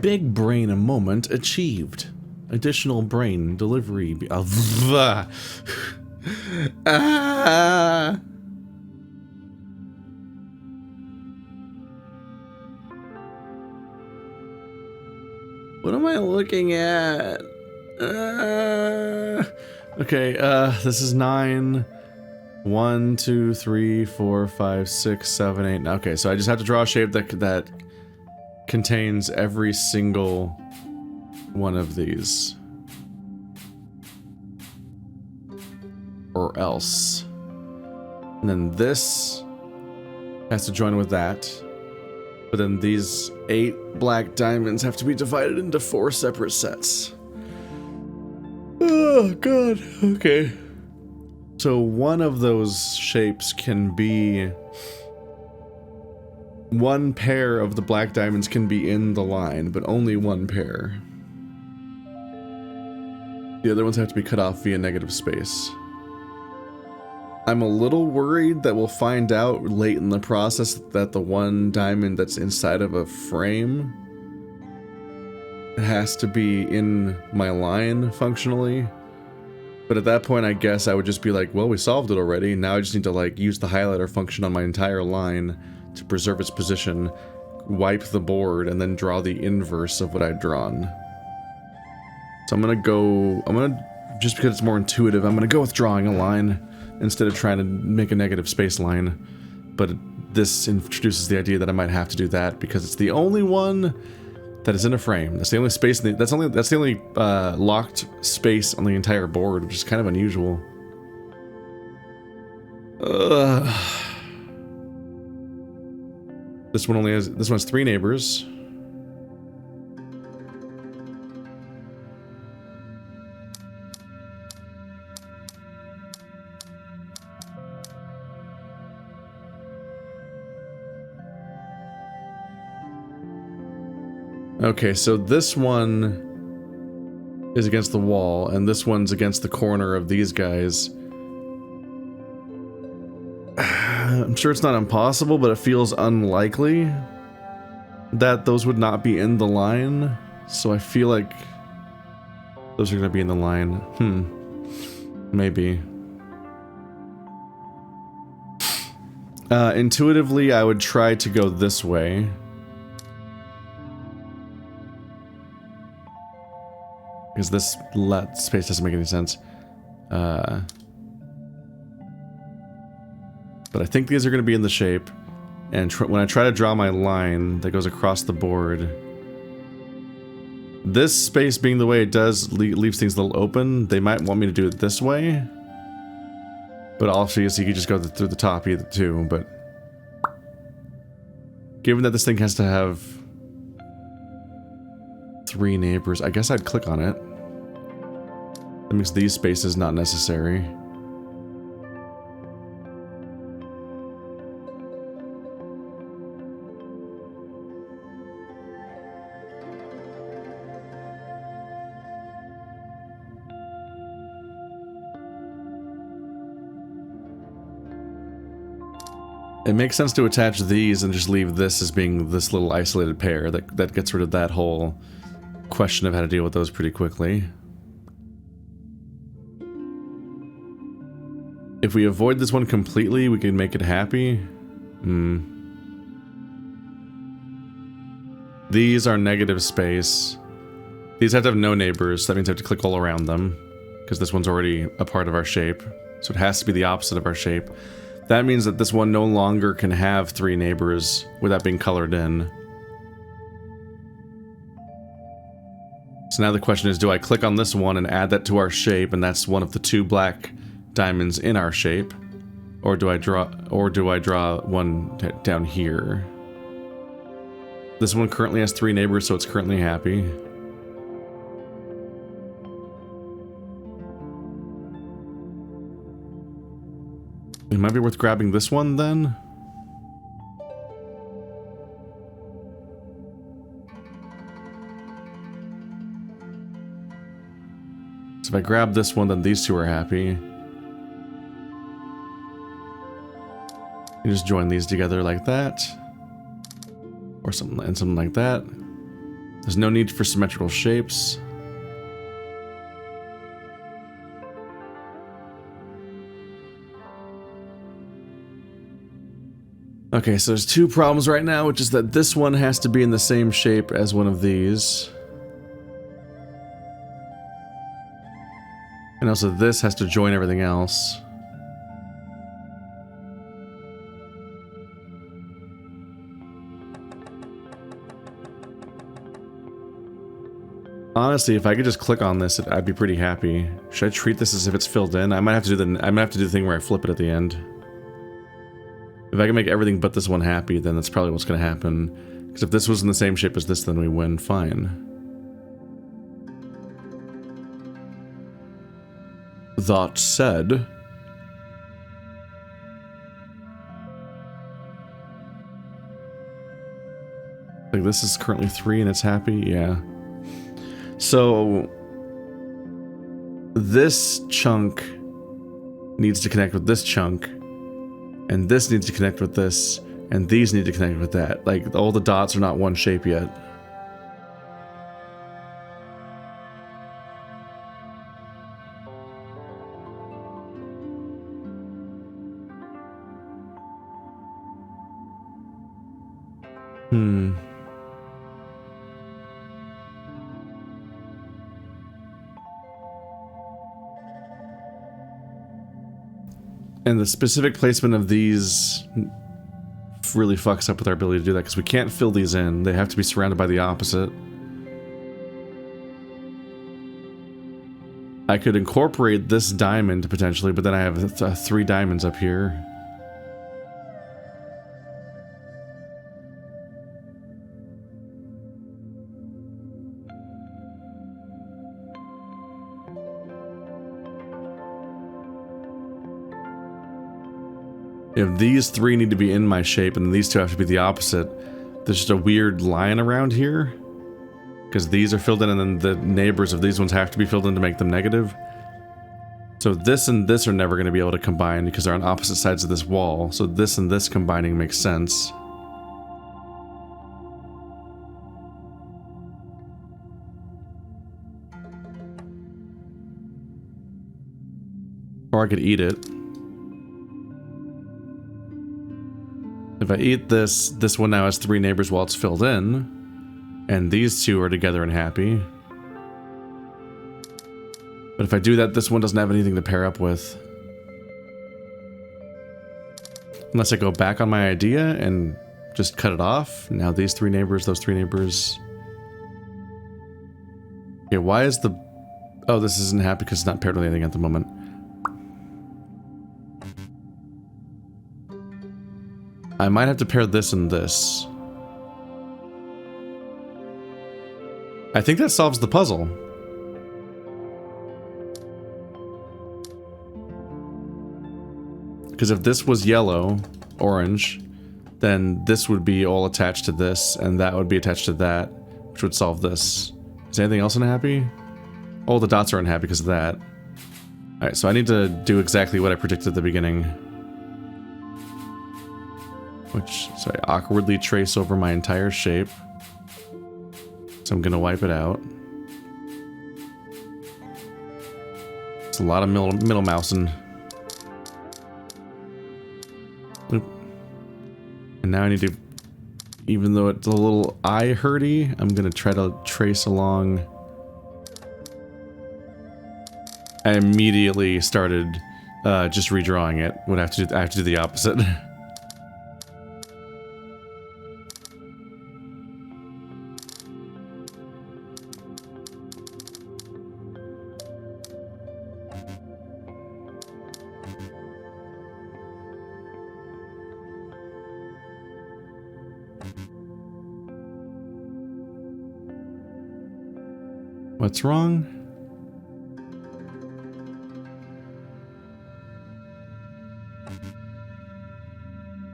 Big brain moment achieved. Additional brain delivery. Ah. What am I looking at? Okay, this is 9. 1, 2, 3, 4, 5, 6, 7, 8. Okay, so I just have to draw a shape that contains every single one of these. Or else. And then this has to join with that. But then these 8 black diamonds have to be divided into 4 separate sets. Oh, God. Okay. So one of those shapes can be... One pair of the black diamonds can be in the line, but only one pair. The other ones have to be cut off via negative space. I'm a little worried that we'll find out late in the process that the one diamond that's inside of a frame has to be in my line functionally. But at that point, I guess I would just be like, well, we solved it already. Now I just need to like use the highlighter function on my entire line to preserve its position, wipe the board, and then draw the inverse of what I've drawn. So just because it's more intuitive, I'm gonna go with drawing a line instead of trying to make a negative space line. But this introduces the idea that I might have to do that because it's the only one that is in a frame. That's the only space. That's the only locked space on the entire board, which is kind of unusual. This one has 3 neighbors. Okay, so this one is against the wall, and this one's against the corner of these guys. I'm sure it's not impossible, but it feels unlikely that those would not be in the line. So I feel like those are going to be in the line. Maybe. Intuitively, I would try to go this way. Because this space doesn't make any sense. But I think these are going to be in the shape. And when I try to draw my line that goes across the board, this space being the way it does leaves things a little open. They might want me to do it this way. But also, you could just go through the top either too. But given that this thing has to have 3 neighbors, I guess I'd click on it. That makes these spaces not necessary. It makes sense to attach these and just leave this as being this little isolated pair. That gets rid of that whole question of how to deal with those pretty quickly. If we avoid this one completely, we can make it happy. These are negative space. These have to have no neighbors, so that means I have to click all around them. Because this one's already a part of our shape. So it has to be the opposite of our shape. That means that this one no longer can have 3 neighbors without being colored in. So now the question is, do I click on this one and add that to our shape, and that's one of the 2 black diamonds in our shape? Or do I draw one down here? This one currently has 3 neighbors, so it's currently happy. It might be worth grabbing this one then. So if I grab this one, then these 2 are happy. You just join these together like that. Or something like that. There's no need for symmetrical shapes. Okay, so there's two problems right now, which is that this one has to be in the same shape as one of these. And also this has to join everything else. Honestly, if I could just click on this, I'd be pretty happy. Should I treat this as if it's filled in? I might have to do the thing where I flip it at the end. If I can make everything but this one happy, then that's probably what's going to happen. Because if this was in the same shape as this, then we win fine. That said... like this is currently 3 and it's happy? Yeah. So... this chunk needs to connect with this chunk. And this needs to connect with this, and these need to connect with that. Like, all the dots are not one shape yet. And the specific placement of these really fucks up with our ability to do that, because we can't fill these in. They have to be surrounded by the opposite. I could incorporate this diamond, potentially, but then I have 3 diamonds up here. If these 3 need to be in my shape and these 2 have to be the opposite, there's just a weird line around here. Because these are filled in and then the neighbors of these ones have to be filled in to make them negative. So this and this are never going to be able to combine because they're on opposite sides of this wall. So this and this combining makes sense. Or I could eat it. If I eat this, this one now has 3 neighbors while it's filled in. And these 2 are together and happy. But if I do that, this one doesn't have anything to pair up with. Unless I go back on my idea and just cut it off. Now these 3 neighbors, those 3 neighbors. Okay, why is the... oh, this isn't happy because it's not paired with anything at the moment. I might have to pair this and this. I think that solves the puzzle. Because if this was yellow, orange, then this would be all attached to this, and that would be attached to that, which would solve this. Is anything else unhappy? All the dots are unhappy because of that. Alright, so I need to do exactly what I predicted at the beginning. So I awkwardly trace over my entire shape. So I'm gonna wipe it out. It's a lot of middle mousing. Oop. And now I need to, even though it's a little eye hurty, I'm gonna try to trace along. I immediately started just redrawing it. I have to do the opposite. What's wrong?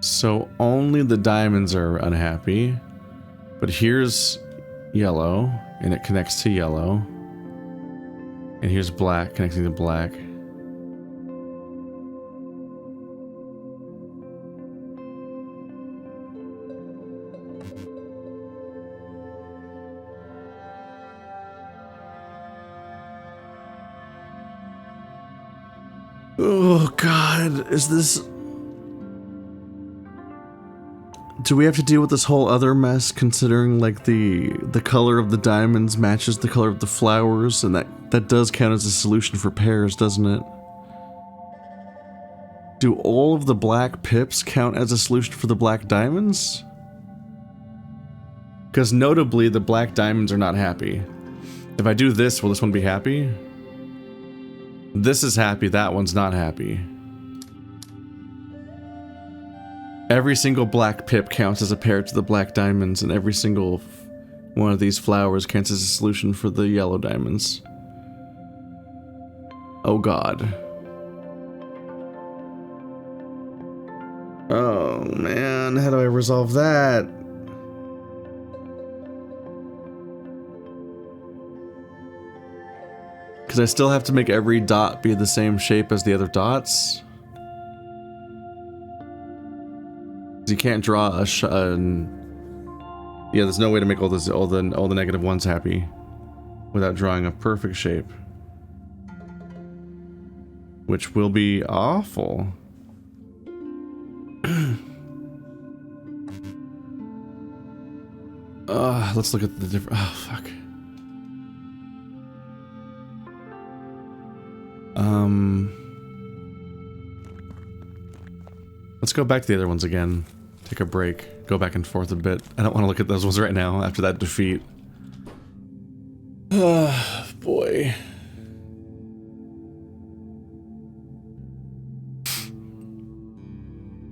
So only the diamonds are unhappy, but here's yellow, and it connects to yellow, and here's black connecting to black. Oh god, is this... Do we have to deal with this whole other mess, considering like the color of the diamonds matches the color of the flowers, and that does count as a solution for pairs, doesn't it? Do all of the black pips count as a solution for the black diamonds? Because notably, the black diamonds are not happy. If I do this, will this one be happy? This is happy, that one's not happy. Every single black pip counts as a pair to the black diamonds, and every single one of these flowers counts as a solution for the yellow diamonds. Oh god. Oh man, how do I resolve that? Because I still have to make every dot be the same shape as the other dots. You can't draw a yeah, there's no way to make all the negative ones happy without drawing a perfect shape, which will be awful. Let's look at the different. Oh fuck. Let's go back to the other ones again. Take a break. Go back and forth a bit. I don't want to look at those ones right now after that defeat. Boy.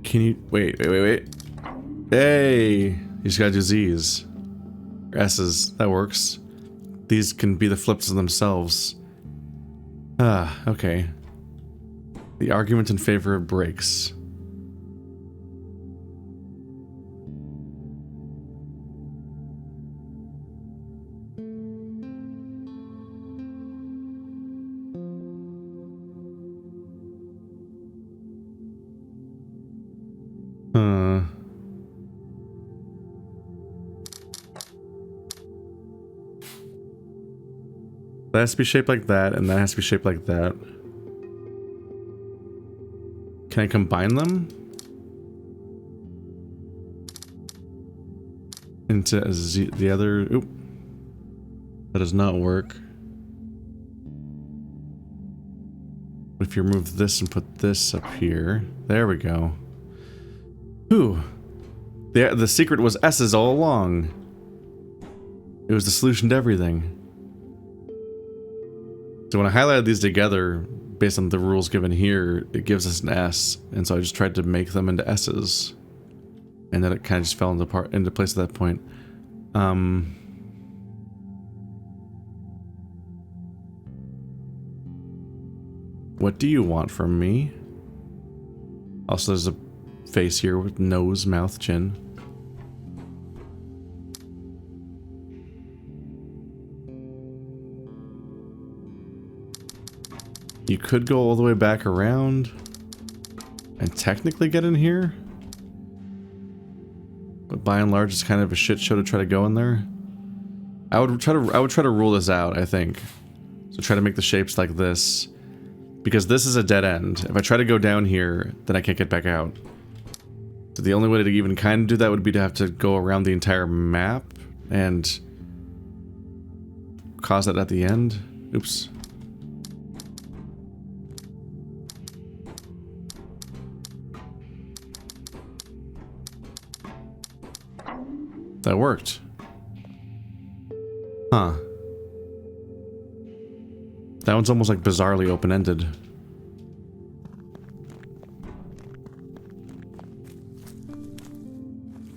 Can you... Wait. Hey! You just gotta do Z's. Or S's. That works. These can be the flips of themselves. Okay. The argument in favor of breaks. That has to be shaped like that, and that has to be shaped like that. Can I combine them? Into a Z, the other... Oop. That does not work. If you remove this and put this up here... There we go. Ooh. The secret was S's all along. It was the solution to everything. So when I highlighted these together, based on the rules given here, it gives us an S, and so I just tried to make them into S's. And then it kind of just fell into place at that point. What do you want from me? Also, there's a face here with nose, mouth, chin. You could go all the way back around and technically get in here, but by and large, it's kind of a shit show to try to go in there. I would try to rule this out, I think. So try to make the shapes like this, because this is a dead end. If I try to go down here, then I can't get back out. So the only way to even kind of do that would be to have to go around the entire map and cause that at the end. Oops. That worked. Huh. That one's almost like bizarrely open-ended.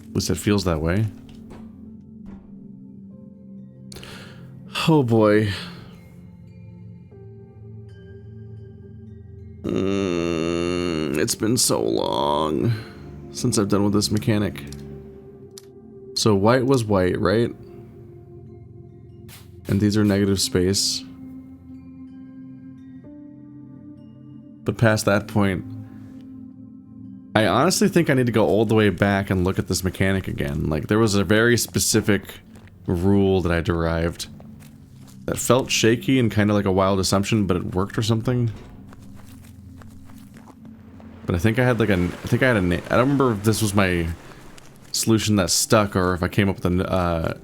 At least it feels that way. Oh boy. It's been so long since I've done with this mechanic. So white was white, right? And these are negative space. But past that point, I honestly think I need to go all the way back and look at this mechanic again. Like, there was a very specific rule that I derived that felt shaky and kind of like a wild assumption, but it worked or something. But I think I had like I think I had a, I don't remember if this was my solution that stuck or if I came up with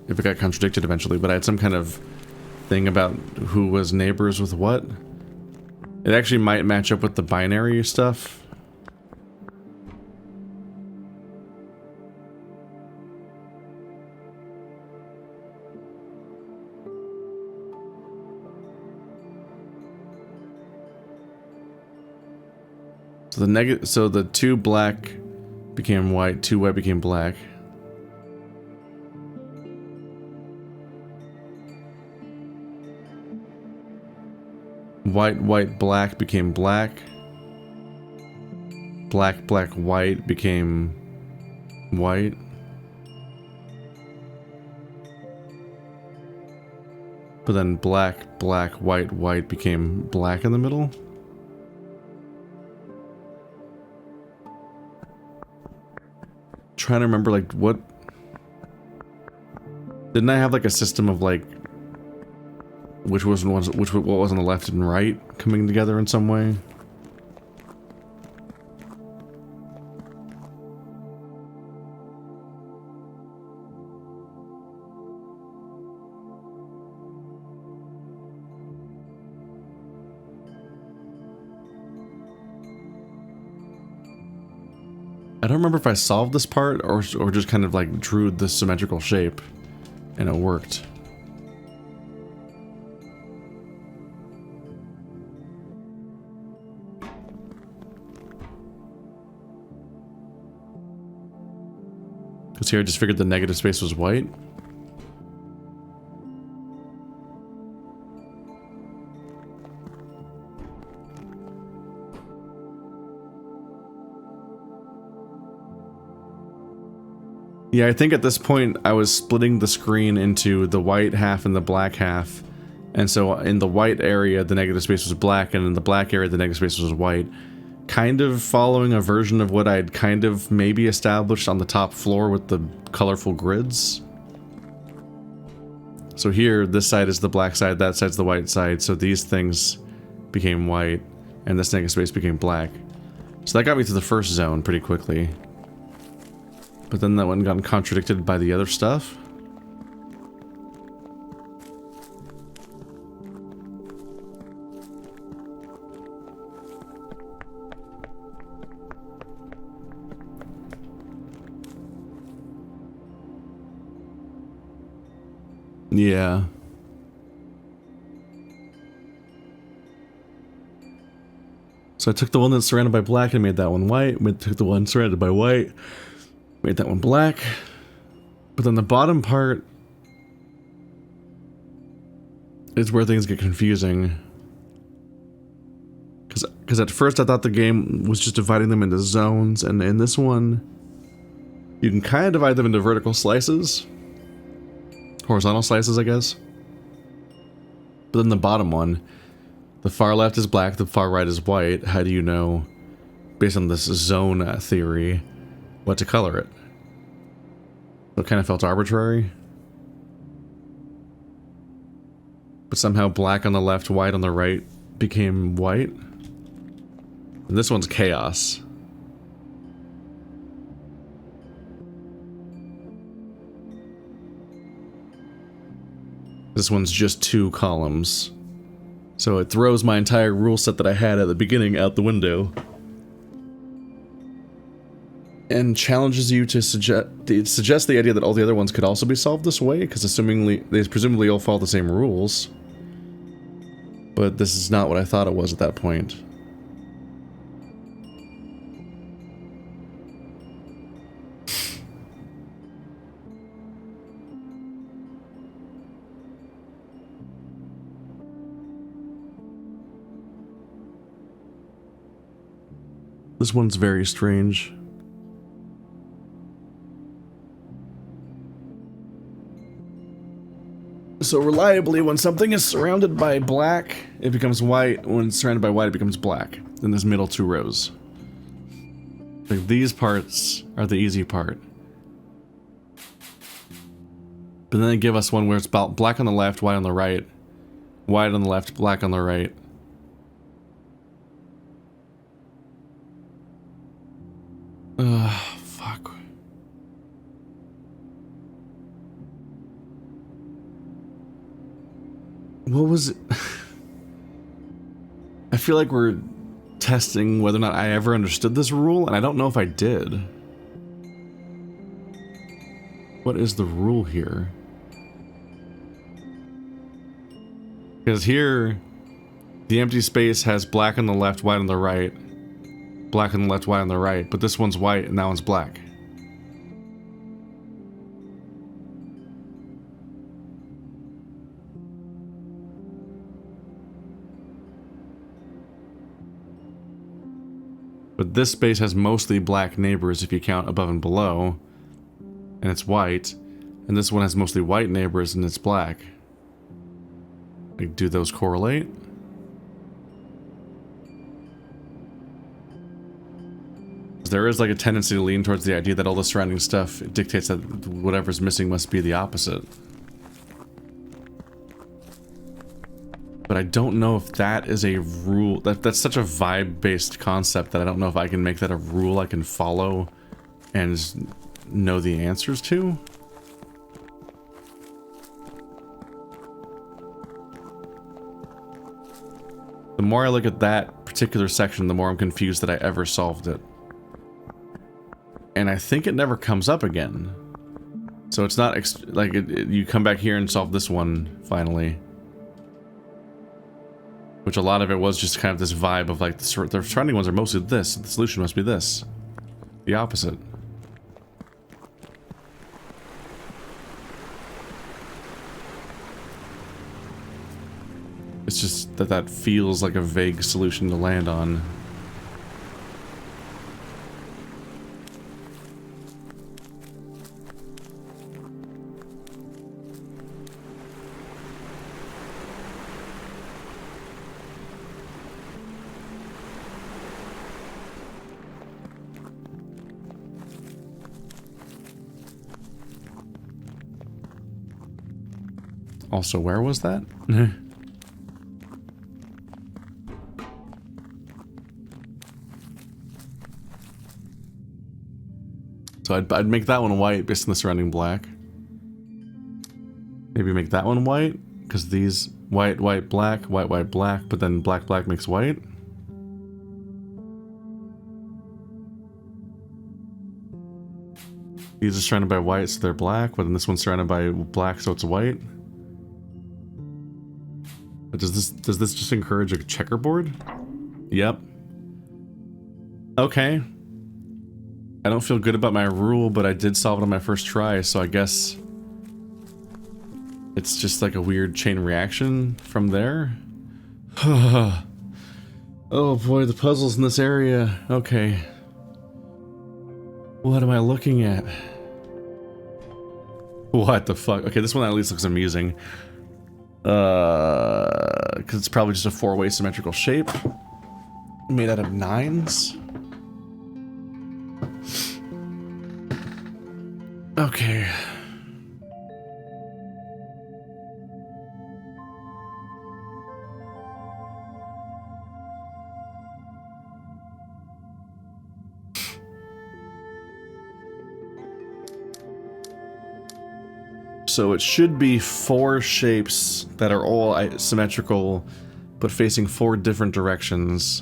if it got contradicted eventually, but I had some kind of thing about who was neighbors with what. It actually might match up with the binary stuff. So the 2 black became white, 2 white became black. White, white, black became black. Black, black, white became white. But then black, black, white, white became black in the middle. Trying to remember like what, didn't I have like a system of like what was on the left and right coming together in some way? I don't remember if I solved this part or just kind of like drew the symmetrical shape and it worked. Because here I just figured the negative space was white. Yeah, I think at this point I was splitting the screen into the white half and the black half. And so in the white area, the negative space was black, and in the black area, the negative space was white. Kind of following a version of what I'd kind of maybe established on the top floor with the colorful grids. So here, this side is the black side, that side's the white side, so these things became white, and this negative space became black. So that got me to the first zone pretty quickly. But then that one got contradicted by the other stuff. Yeah. So I took the one that's surrounded by black and made that one white. Took the one surrounded by white. Made that one black, but then the bottom part is where things get confusing. Because at first I thought the game was just dividing them into zones, and in this one, you can kind of divide them into vertical slices. Horizontal slices, I guess. But then the bottom one, the far left is black, the far right is white. How do you know, based on this zone theory, what to color it? It kind of felt arbitrary. But somehow black on the left, white on the right became white. And this one's chaos. This one's just 2 columns. So it throws my entire rule set that I had at the beginning out the window. And challenges you to suggest the idea that all the other ones could also be solved this way, because they presumably all follow the same rules. But this is not what I thought it was at that point. This one's very strange. So reliably, when something is surrounded by black, it becomes white. When it's surrounded by white, it becomes black. In this middle 2 rows. Like these parts are the easy part. But then they give us one where it's about black on the left, white on the right. White on the left, black on the right. Fuck. What was it? I feel like we're testing whether or not I ever understood this rule, and I don't know if I did. What is the rule here? Because here, the empty space has black on the left, white on the right. Black on the left, white on the right, but this one's white and that one's black. But this space has mostly black neighbors if you count above and below, and it's white. And this one has mostly white neighbors and it's black. Like, do those correlate? There is like a tendency to lean towards the idea that all the surrounding stuff dictates that whatever's missing must be the opposite. But I don't know if that is a rule. That's such a vibe-based concept that I don't know if I can make that a rule I can follow and know the answers to. The more I look at that particular section, the more I'm confused that I ever solved it. And I think it never comes up again. So it's not like you come back here and solve this one finally. Which a lot of it was just kind of this vibe of like the surrounding ones are mostly this. The solution must be this. The opposite. It's just that that feels like a vague solution to land on. Also, where was that? So I'd make that one white based on the surrounding black. Maybe make that one white, because these white, white, black, white, white, black, but then black, black makes white. These are surrounded by white, so they're black, but then this one's surrounded by black, so it's white. But does this just encourage a checkerboard? Yep. Okay. I don't feel good about my rule, but I did solve it on my first try, so I guess it's just like a weird chain reaction from there. Oh boy, the puzzles in this area. Okay. What am I looking at? What the fuck? Okay, this one at least looks amusing. Because it's probably just a four-way symmetrical shape made out of nines. Okay. So it should be four shapes that are all symmetrical, but facing four different directions.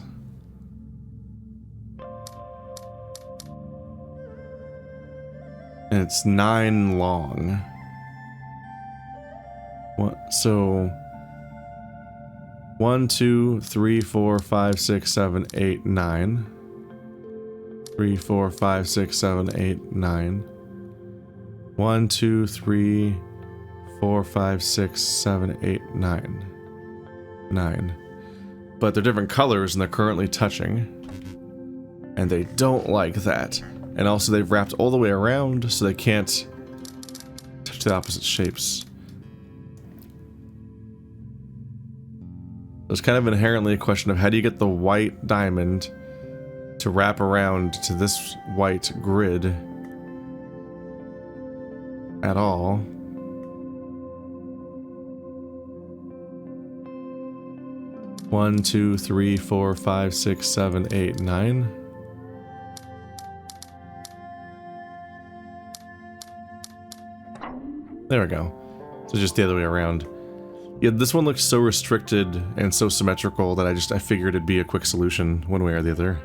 And it's 9 long. What? So 1, 2, 3, 4, 5, 6, 7, 8, 9. 3, 4, 5, 6, 7, 8, 9. 1, 2, 3, 4, 5, 6, 7, 8, 9. 9. But they're different colors and they're currently touching. And they don't like that. And also they've wrapped all the way around so they can't touch the opposite shapes. There's kind of inherently a question of how do you get the white diamond to wrap around to this white grid at all. One, 2, 3, 4, 5, 6, 7, 8, 9. There we go. So just the other way around. Yeah, this one looks so restricted and so symmetrical that I figured it'd be a quick solution one way or the other.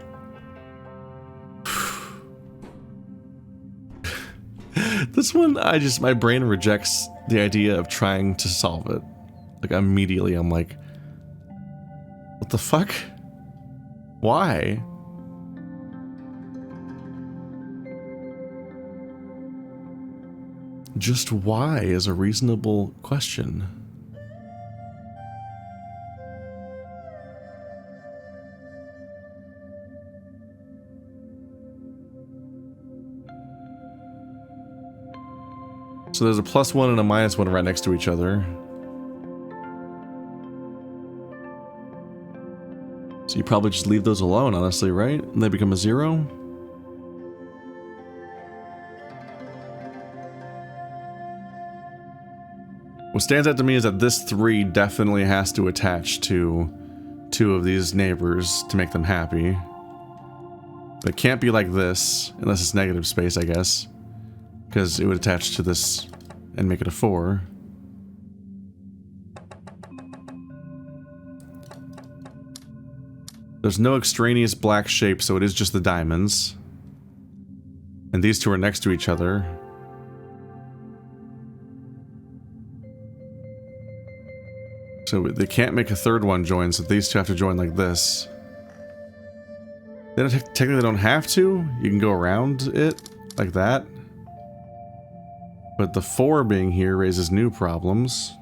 This one, my brain rejects the idea of trying to solve it. Like, immediately I'm like, what the fuck? Why? Just why is a reasonable question. So there's a +1 and a -1 right next to each other. So you probably just leave those alone, honestly, right? And they become a 0? What stands out to me is that this 3 definitely has to attach to 2 of these neighbors to make them happy. But it can't be like this, unless it's negative space, I guess. Because it would attach to this and make it a 4. There's no extraneous black shape, so it is just the diamonds. And these 2 are next to each other. So they can't make a third one join, so these 2 have to join like this. They technically don't have to. You can go around it like that. But the 4 being here raises new problems.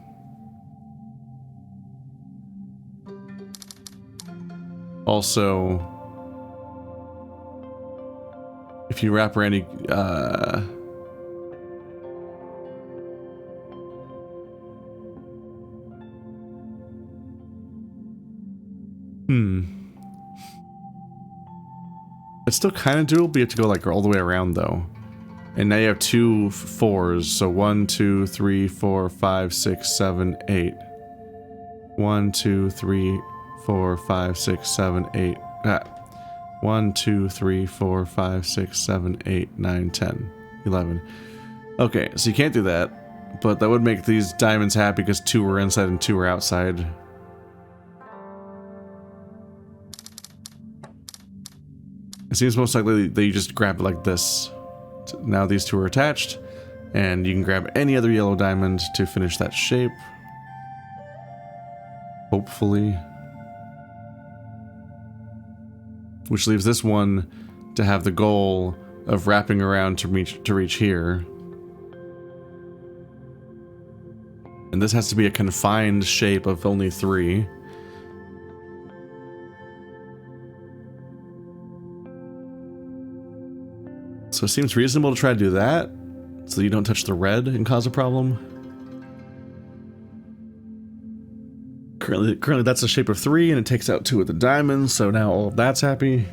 Also, if you wrap around it's still kind of doable, but you have to go like all the way around though. And now you have 2 4s, so 1, 2, 3, 4, 5, 6, 7, 8. 1, 2, 3, 4, 5, 6, 7, 8. 1, 2, 3, 4, 5, 6, 7, 8, 9, 10, 11. Okay, so you can't do that, but that would make these diamonds happy because 2 are inside and 2 are outside. It seems most likely that you just grab it like this. Now these 2 are attached, and you can grab any other yellow diamond to finish that shape. Hopefully. Which leaves this one to have the goal of wrapping around to reach here. And this has to be a confined shape of only 3. So it seems reasonable to try to do that, so you don't touch the red and cause a problem. Currently that's the shape of 3, and it takes out 2 of the diamonds, so now all of that's happy.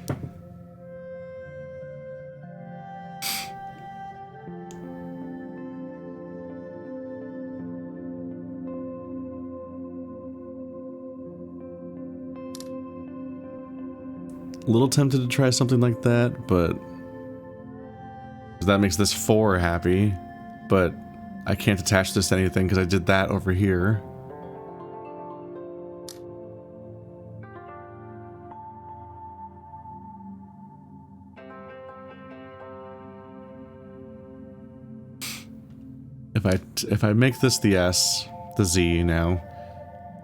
A little tempted to try something like that, but that makes this 4 happy, but I can't attach this to anything because I did that over here. If I make this the S, the Z now,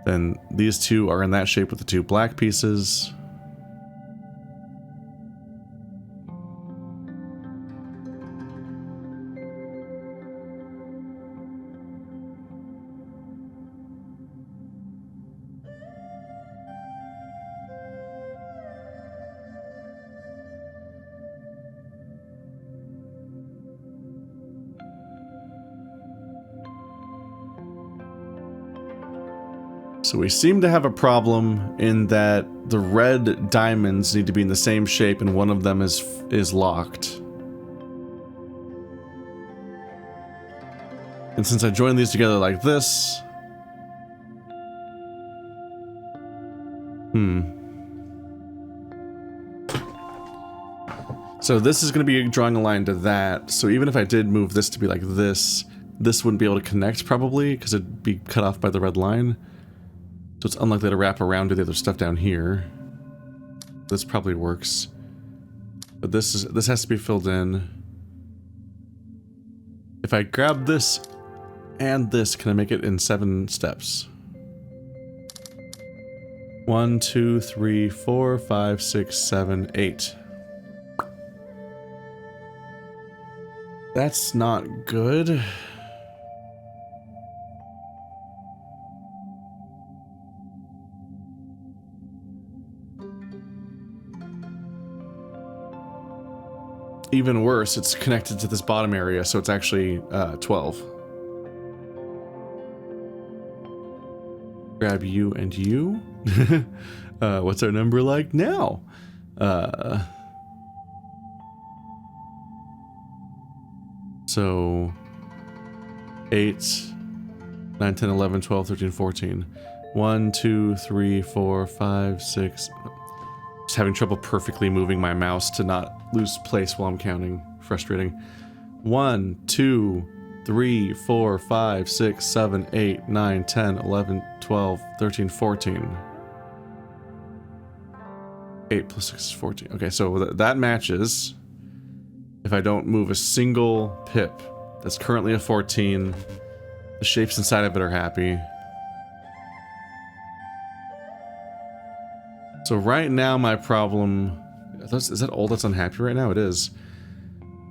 then these 2 are in that shape with the 2 black pieces. So we seem to have a problem in that the red diamonds need to be in the same shape and one of them is locked. And since I joined these together like this... So this is going to be drawing a line to that, so even if I did move this to be like this, this wouldn't be able to connect probably because it'd be cut off by the red line. So it's unlikely to wrap around to the other stuff down here. This probably works. But this has to be filled in. If I grab this and this, can I make it in 7 steps? 1, 2, 3, 4, 5, 6, 7, 8. That's not good. Even worse, it's connected to this bottom area, so it's actually 12. Grab you and you. What's our number like now? So 8, 9, 10, 11, 12, 13, 14. 1, 2, 3, 4, 5, 6. Just having trouble perfectly moving my mouse to not lose place while I'm counting. Frustrating. 1, 2, 3, 4, 5, 6, 7, 8, 9, 10, 11, 12, 13, 14. 8 plus 6 is 14. Okay, so that matches. If I don't move a single pip, that's currently a 14. The shapes inside of it are happy. So right now my problem... Is that all that's unhappy right now? It is.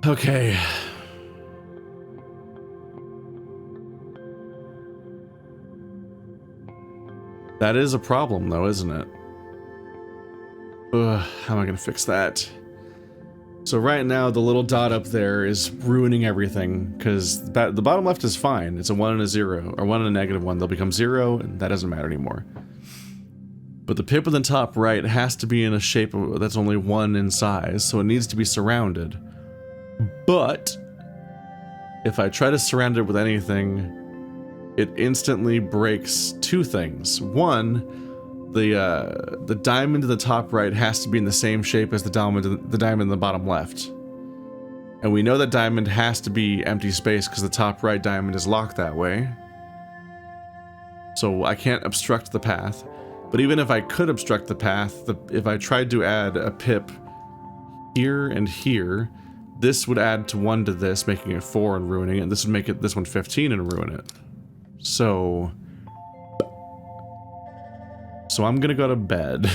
Okay. That is a problem though, isn't it? Ugh, how am I gonna fix that? So right now the little dot up there is ruining everything, because the bottom left is fine. It's a 1 and a 0, or 1 and a -1. They'll become 0, and that doesn't matter anymore. But the pip in the top right has to be in a shape that's only 1 in size, so it needs to be surrounded. But if I try to surround it with anything, it instantly breaks 2 things. One, the diamond in the top right has to be in the same shape as the diamond in the bottom left. And we know that diamond has to be empty space because the top right diamond is locked that way. So I can't obstruct the path. But even if I could obstruct the path, if I tried to add a pip here and here, this would add to 1 to this, making it 4 and ruining it, and this would make it this one 15 and ruin it. So I'm gonna go to bed.